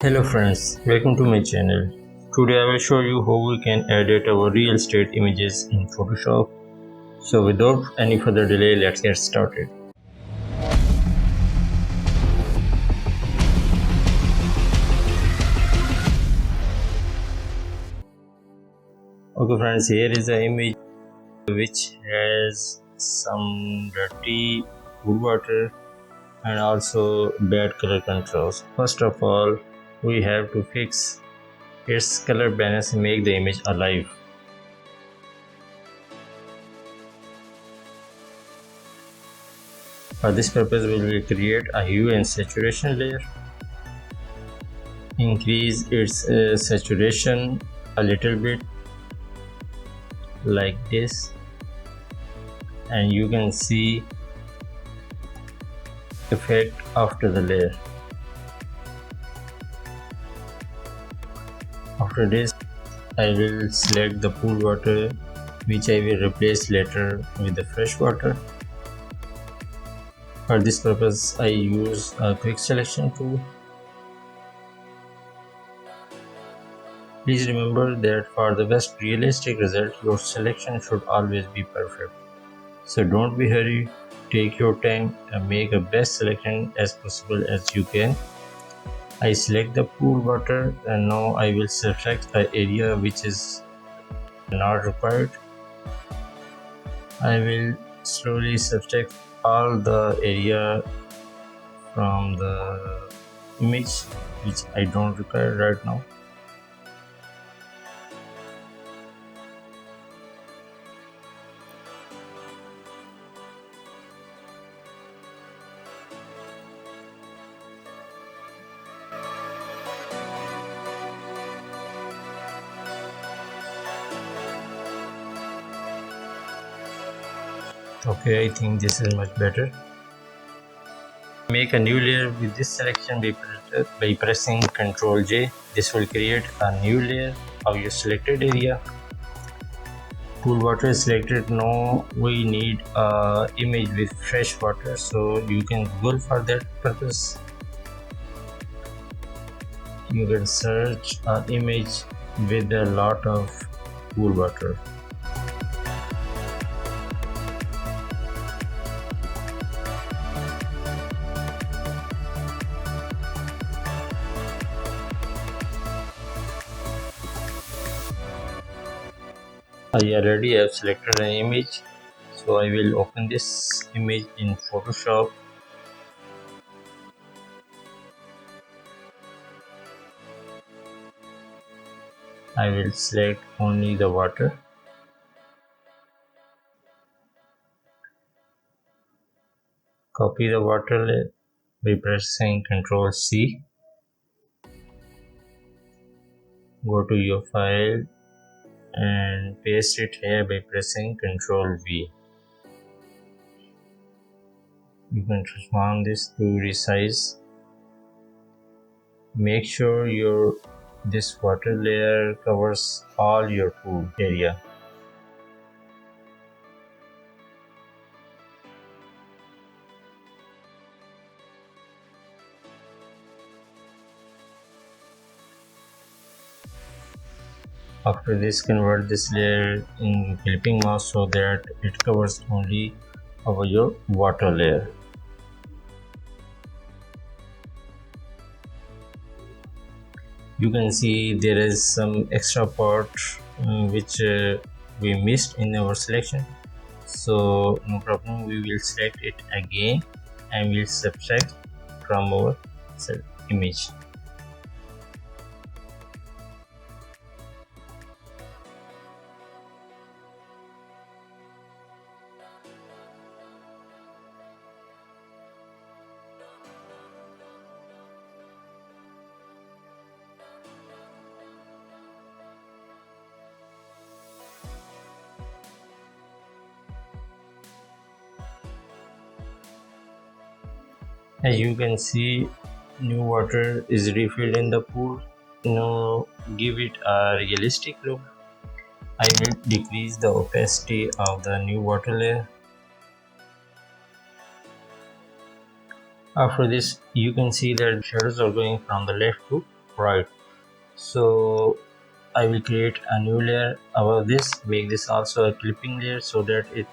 Hello friends, welcome to my channel. Today I will show you how we can edit our real estate images in Photoshop. So without any further delay, let's get started. Okay friends, here is the image which has some dirty pool water and also bad color controls. First of all, we have to fix its color balance and make the image alive. For this purpose, we will create a hue and saturation layer. Increase its saturation a little bit like this, and you can see effect after the layer. After this, I will select the pool water, which I will replace later with the fresh water. For this purpose, I use a quick selection tool. Please remember that for the best realistic result, your selection should always be perfect. So don't be hurried, take your time and make a best selection as possible as you can. I select the pool water and now I will select the area which is not required. I will slowly subtract all the area from the image which I don't require right now. Okay, I think this is much better. Make a new layer with this selection by pressing Ctrl J. This will create a new layer of your selected area. Pool water is selected. Now we need a image with fresh water, so you can Google for that purpose. You can search an image with a lot of pool water. I already have selected an image, so I will open this image in Photoshop. I will select only the water. Copy the water by pressing Ctrl C. Go to your file and paste it here by pressing Ctrl V. You can transform this to resize. Make sure this water layer covers all your pool area. After this, convert this layer in clipping mask so that it covers only over your water layer. You can see there is some extra part which we missed in our selection, so no problem, we will select it again and we'll subtract from our image. As you can see, new water is refilled in the pool. Now give it a realistic look. I will decrease the opacity of the new water layer. After this, you can see that shadows are going from the left to right. So I will create a new layer above this, make this also a clipping layer so that it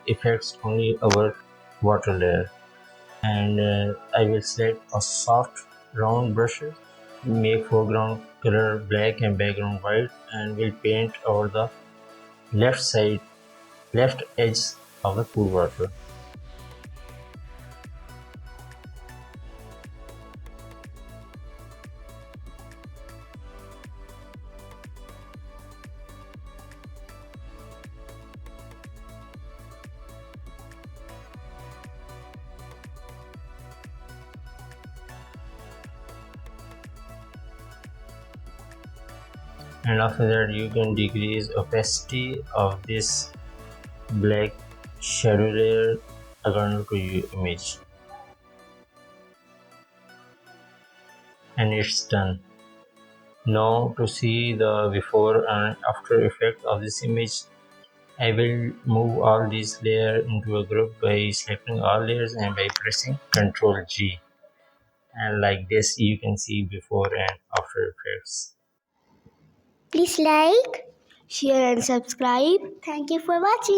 affects only our water layer. And I will select a soft round brushes, make foreground color black and background white, and will paint over the left side, left edge of the pool water. And after that you can decrease opacity of this black shadow layer according to your image, and it's done. Now to see the before and after effect of this image, I will move all these layers into a group by selecting all layers and by pressing Ctrl G, and like this you can see before and after effects. Please like, share and subscribe. Thank you for watching.